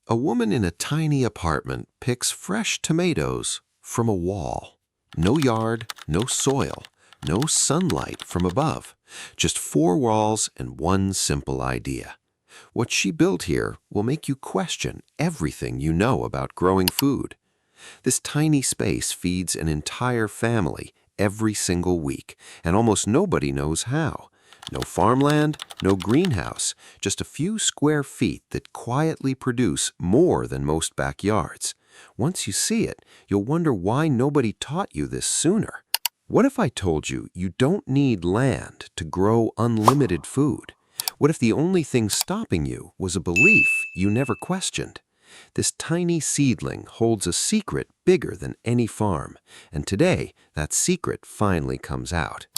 A woman in a tiny apartment picks fresh tomatoes from a wall. No yard, no soil, no sunlight from above. Just four walls and one simple idea. What she built here will make you question everything you know about growing food. This tiny space feeds an entire family every single week, and almost nobody knows how. No farmland, no greenhouse, just a few square feet that quietly produce more than most backyards. Once you see it, you'll wonder why nobody taught you this sooner. What if I told you you don't need land to grow unlimited food? What if the only thing stopping you was a belief you never questioned? This tiny seedling holds a secret bigger than any farm, and today that secret finally comes out.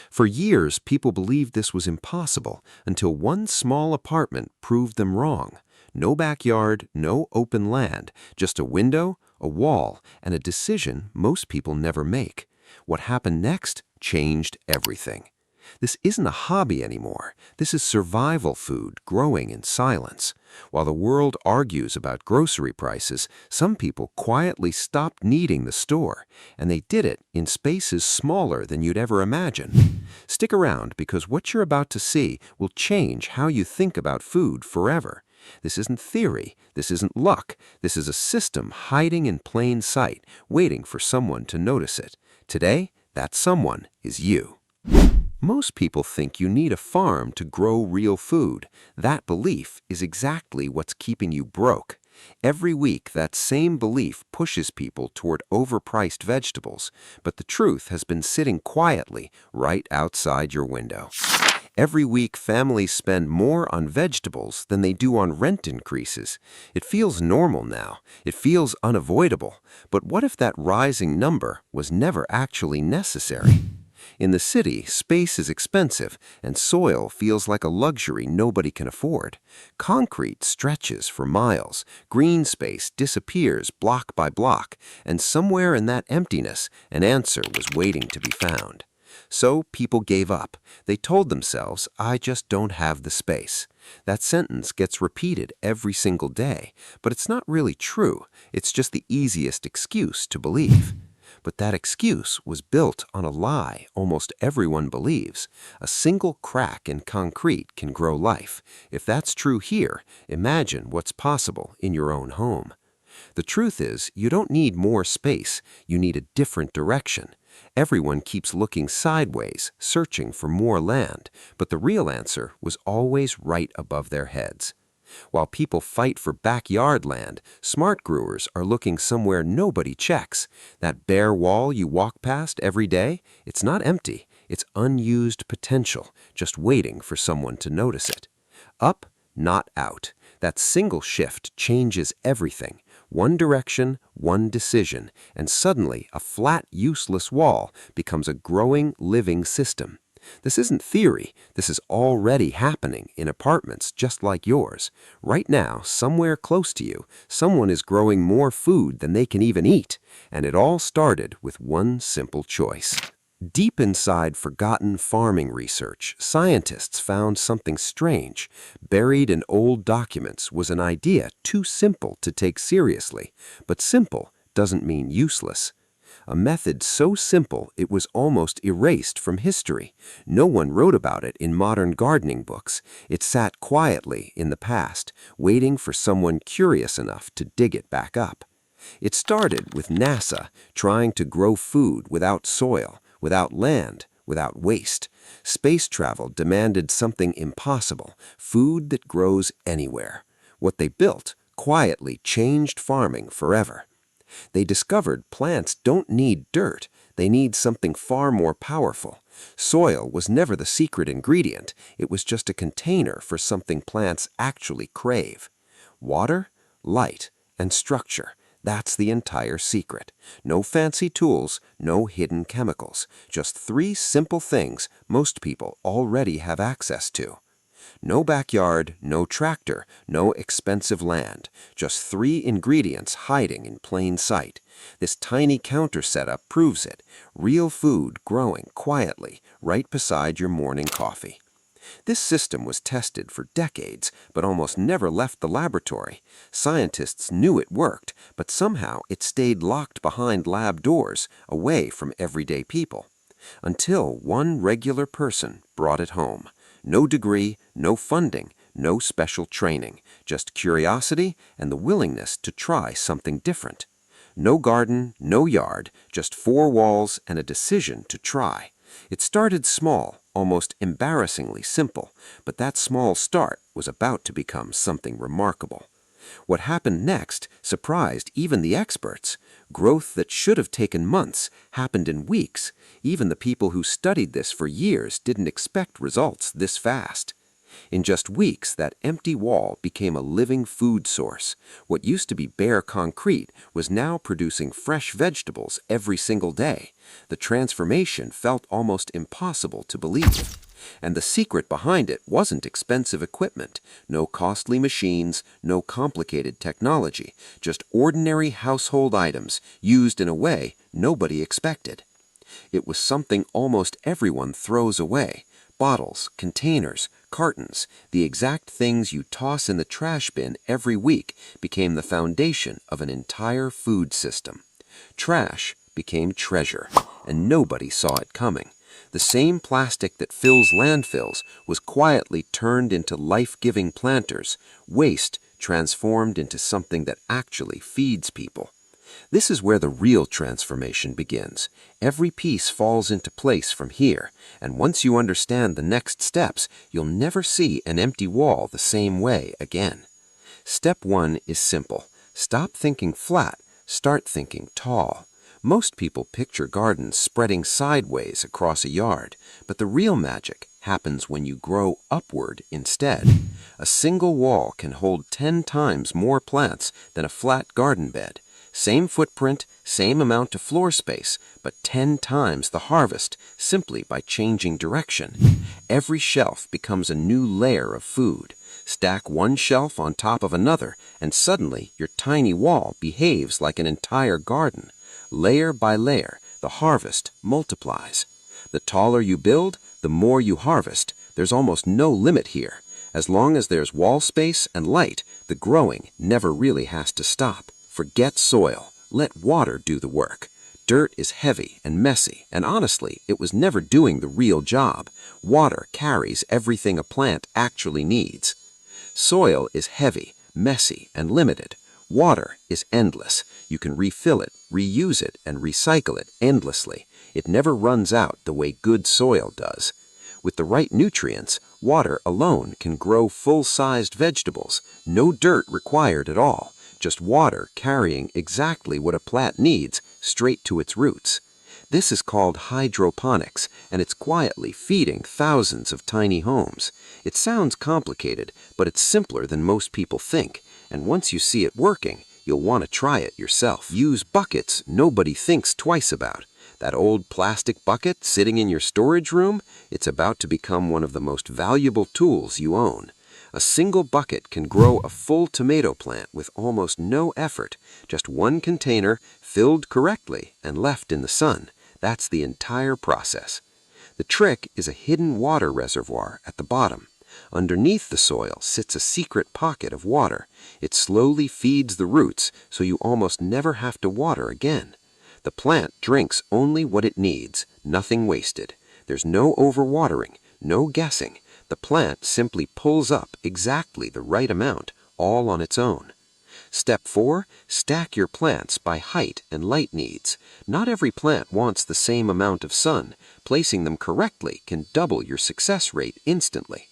For years, people believed this was impossible until one small apartment proved them wrong. No backyard, no open land, just a window, a wall, and a decision most people never make. What happened next changed everything. This isn't a hobby anymore. This is survival food growing in silence. While the world argues about grocery prices, some people quietly stopped needing the store, and they did it in spaces smaller than you'd ever imagine. Stick around because what you're about to see will change how you think about food forever. This isn't theory. This isn't luck. This is a system hiding in plain sight, waiting for someone to notice it. Today, that someone is you. Most people think you need a farm to grow real food. That belief is exactly what's keeping you broke. Every week, that same belief pushes people toward overpriced vegetables, but the truth has been sitting quietly right outside your window. Every week, families spend more on vegetables than they do on rent increases. It feels normal now. It feels unavoidable. But what if that rising number was never actually necessary? In the city, space is expensive, and soil feels like a luxury nobody can afford. Concrete stretches for miles, green space disappears block by block, and somewhere in that emptiness, an answer was waiting to be found. So people gave up. They told themselves, "I just don't have the space." That sentence gets repeated every single day, but it's not really true. It's just the easiest excuse to believe. But that excuse was built on a lie almost everyone believes. A single crack in concrete can grow life. If that's true here, imagine what's possible in your own home. The truth is, you don't need more space. You need a different direction. Everyone keeps looking sideways, searching for more land, but the real answer was always right above their heads. While people fight for backyard land, smart growers are looking somewhere nobody checks. That bare wall you walk past every day, it's not empty. It's unused potential, just waiting for someone to notice it. Up, not out. That single shift changes everything. One direction, one decision, and suddenly a flat, useless wall becomes a growing, living system. This isn't theory. This is already happening in apartments just like yours. Right now, somewhere close to you, someone is growing more food than they can even eat. And it all started with one simple choice. Deep inside forgotten farming research, scientists found something strange. Buried in old documents was an idea too simple to take seriously. But simple doesn't mean useless. A method so simple it was almost erased from history. No one wrote about it in modern gardening books. It sat quietly in the past, waiting for someone curious enough to dig it back up. It started with NASA trying to grow food without soil, without land, without waste. Space travel demanded something impossible, food that grows anywhere. What they built quietly changed farming forever. They discovered plants don't need dirt. They need something far more powerful. Soil was never the secret ingredient. It was just a container for something plants actually crave. Water, light, and structure. That's the entire secret. No fancy tools, no hidden chemicals. Just three simple things most people already have access to. No backyard, no tractor, no expensive land. Just three ingredients hiding in plain sight. This tiny counter setup proves it. Real food growing quietly right beside your morning coffee. This system was tested for decades, but almost never left the laboratory. Scientists knew it worked, but somehow it stayed locked behind lab doors, away from everyday people. Until one regular person brought it home. No degree, no funding, no special training, just curiosity and the willingness to try something different. No garden, no yard, just 4 walls and a decision to try. It started small, almost embarrassingly simple, but that small start was about to become something remarkable. What happened next surprised even the experts. Growth that should have taken months happened in weeks. Even the people who studied this for years didn't expect results this fast. In just weeks, that empty wall became a living food source. What used to be bare concrete was now producing fresh vegetables every single day. The transformation felt almost impossible to believe. And the secret behind it wasn't expensive equipment, no costly machines, no complicated technology, just ordinary household items used in a way nobody expected. It was something almost everyone throws away. Bottles, containers, cartons, the exact things you toss in the trash bin every week became the foundation of an entire food system. Trash became treasure, and nobody saw it coming. The same plastic that fills landfills was quietly turned into life-giving planters, waste transformed into something that actually feeds people. This is where the real transformation begins. Every piece falls into place from here, and once you understand the next steps, you'll never see an empty wall the same way again. Step 1 is simple. Stop thinking flat, start thinking tall. Most people picture gardens spreading sideways across a yard, but the real magic happens when you grow upward instead. A single wall can hold 10 times more plants than a flat garden bed. Same footprint, same amount of floor space, but 10 times the harvest simply by changing direction. Every shelf becomes a new layer of food. Stack one shelf on top of another, and suddenly your tiny wall behaves like an entire garden. Layer by layer, the harvest multiplies. The taller you build, the more you harvest. There's almost no limit here. As long as there's wall space and light, the growing never really has to stop. Forget soil. Let water do the work. Dirt is heavy and messy, and honestly, it was never doing the real job. Water carries everything a plant actually needs. Soil is heavy, messy, and limited. Water is endless. You can refill it, reuse it, and recycle it endlessly. It never runs out the way good soil does. With the right nutrients, water alone can grow full-sized vegetables. No dirt required at all. Just water carrying exactly what a plant needs straight to its roots. This is called hydroponics, and it's quietly feeding thousands of tiny homes. It sounds complicated, but it's simpler than most people think, and once you see it working, you'll want to try it yourself. Use buckets nobody thinks twice about. That old plastic bucket sitting in your storage room, it's about to become one of the most valuable tools you own. A single bucket can grow a full tomato plant with almost no effort. Just one container filled correctly and left in the sun. That's the entire process. The trick is a hidden water reservoir at the bottom. Underneath the soil sits a secret pocket of water. It slowly feeds the roots, so you almost never have to water again. The plant drinks only what it needs, nothing wasted. There's no overwatering, no guessing. The plant simply pulls up exactly the right amount, all on its own. Step 4, stack your plants by height and light needs. Not every plant wants the same amount of sun. Placing them correctly can double your success rate instantly.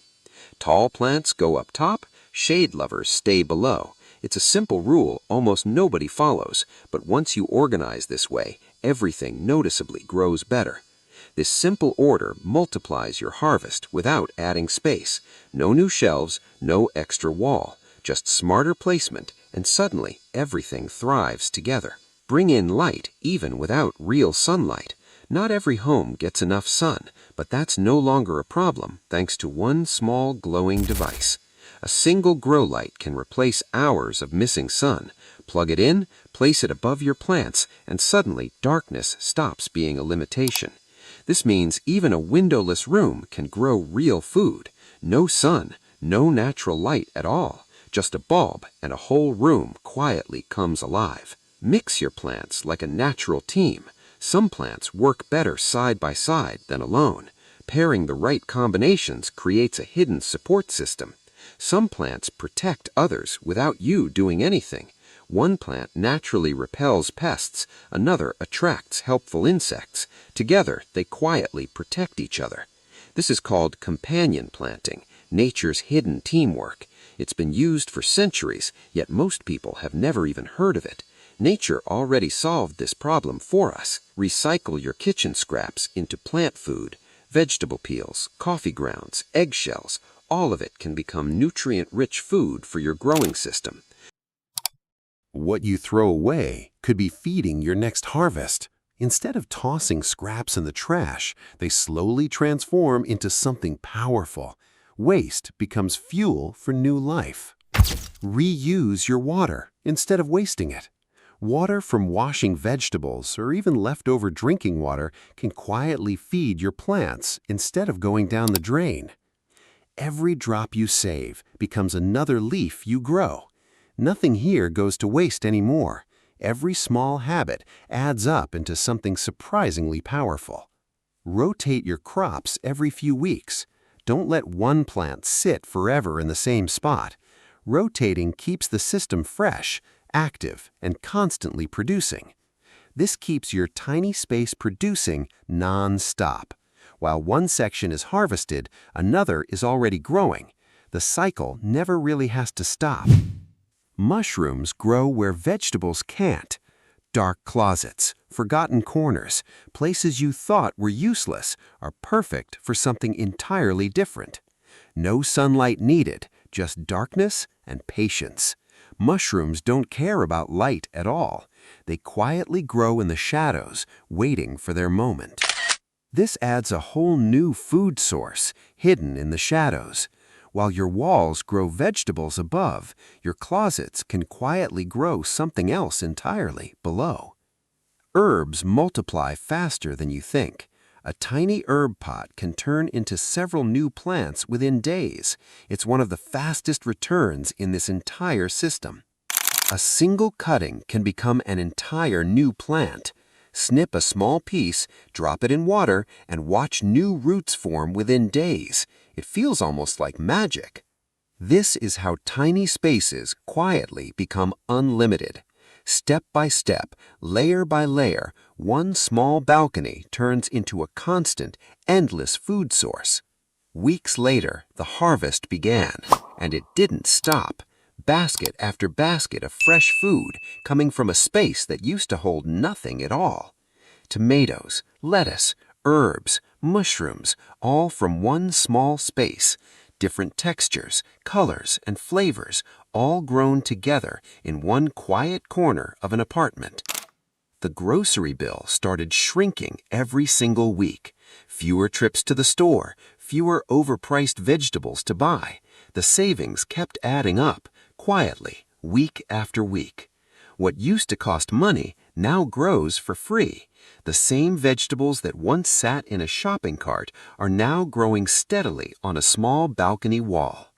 Tall plants go up top, shade lovers stay below. It's a simple rule almost nobody follows, but once you organize this way, everything noticeably grows better. This simple order multiplies your harvest without adding space. No new shelves, no extra wall, just smarter placement, and suddenly everything thrives together. Bring in light even without real sunlight. Not every home gets enough sun, but that's no longer a problem thanks to one small glowing device. A single grow light can replace hours of missing sun. Plug it in, place it above your plants, and suddenly darkness stops being a limitation. This means even a windowless room can grow real food. No sun, no natural light at all. Just a bulb and a whole room quietly comes alive. Mix your plants like a natural team. Some plants work better side by side than alone. Pairing the right combinations creates a hidden support system. Some plants protect others without you doing anything. One plant naturally repels pests, another attracts helpful insects. Together, they quietly protect each other. This is called companion planting, nature's hidden teamwork. It's been used for centuries, yet most people have never even heard of it. Nature already solved this problem for us. Recycle your kitchen scraps into plant food. Vegetable peels, coffee grounds, eggshells, all of it can become nutrient-rich food for your growing system. What you throw away could be feeding your next harvest. Instead of tossing scraps in the trash, they slowly transform into something powerful. Waste becomes fuel for new life. Reuse your water instead of wasting it. Water from washing vegetables or even leftover drinking water can quietly feed your plants instead of going down the drain. Every drop you save becomes another leaf you grow. Nothing here goes to waste anymore. Every small habit adds up into something surprisingly powerful. Rotate your crops every few weeks. Don't let one plant sit forever in the same spot. Rotating keeps the system fresh, active, and constantly producing. This keeps your tiny space producing non-stop. While one section is harvested, another is already growing. The cycle never really has to stop. Mushrooms grow where vegetables can't. Dark closets, forgotten corners, places you thought were useless are perfect for something entirely different. No sunlight needed, just darkness and patience. Mushrooms don't care about light at all. They quietly grow in the shadows, waiting for their moment. This adds a whole new food source, hidden in the shadows. While your walls grow vegetables above, your closets can quietly grow something else entirely below. Herbs multiply faster than you think. A tiny herb pot can turn into several new plants within days. It's one of the fastest returns in this entire system. A single cutting can become an entire new plant. Snip a small piece, drop it in water, and watch new roots form within days. It feels almost like magic. This is how tiny spaces quietly become unlimited. Step by step, layer by layer, one small balcony turns into a constant, endless food source. Weeks later, the harvest began, and it didn't stop. Basket after basket of fresh food coming from a space that used to hold nothing at all. Tomatoes, lettuce, herbs, mushrooms, all from one small space. Different textures, colors, and flavors, all grown together in one quiet corner of an apartment. The grocery bill started shrinking every single week. Fewer trips to the store, fewer overpriced vegetables to buy. The savings kept adding up, quietly, week after week. What used to cost money now grows for free. The same vegetables that once sat in a shopping cart are now growing steadily on a small balcony wall.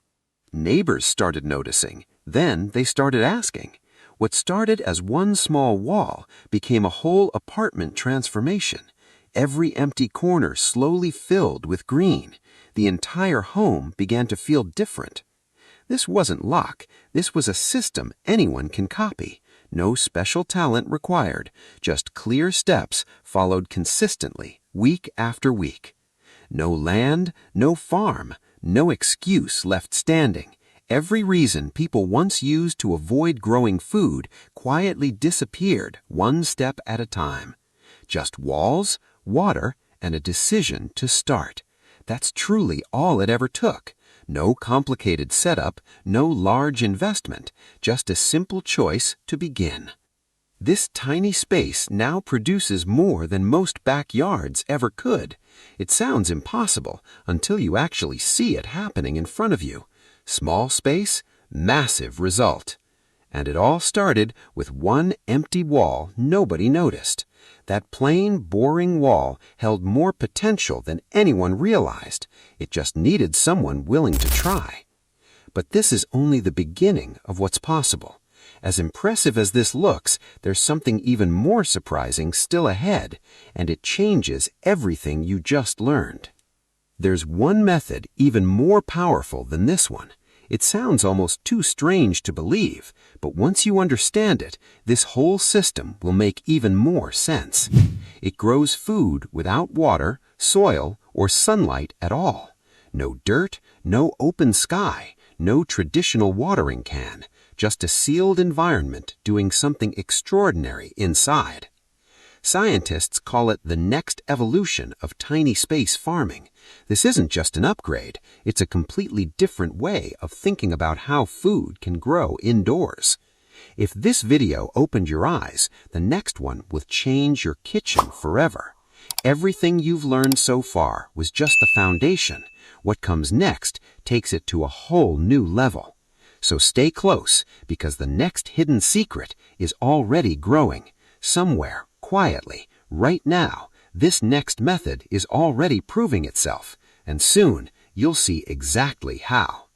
Neighbors started noticing. Then they started asking. What started as one small wall became a whole apartment transformation. Every empty corner slowly filled with green. The entire home began to feel different. This wasn't luck. This was a system anyone can copy. No special talent required, just clear steps followed consistently, week after week. No land, no farm, no excuse left standing. Every reason people once used to avoid growing food quietly disappeared one step at a time. Just walls, water, and a decision to start. That's truly all it ever took. No complicated setup, no large investment, just a simple choice to begin. This tiny space now produces more than most backyards ever could. It sounds impossible until you actually see it happening in front of you. Small space, massive result. And it all started with one empty wall nobody noticed. That plain, boring wall held more potential than anyone realized. It just needed someone willing to try. But this is only the beginning of what's possible. As impressive as this looks, there's something even more surprising still ahead, and it changes everything you just learned. There's one method even more powerful than this one. It sounds almost too strange to believe, but once you understand it, this whole system will make even more sense. It grows food without water, soil, or sunlight at all. No dirt, no open sky, no traditional watering can, just a sealed environment doing something extraordinary inside. Scientists call it the next evolution of tiny space farming. This isn't just an upgrade, it's a completely different way of thinking about how food can grow indoors. If this video opened your eyes, the next one will change your kitchen forever. Everything you've learned so far was just the foundation. What comes next takes it to a whole new level. So stay close, because the next hidden secret is already growing. Somewhere, quietly, right now, this next method is already proving itself, and soon you'll see exactly how.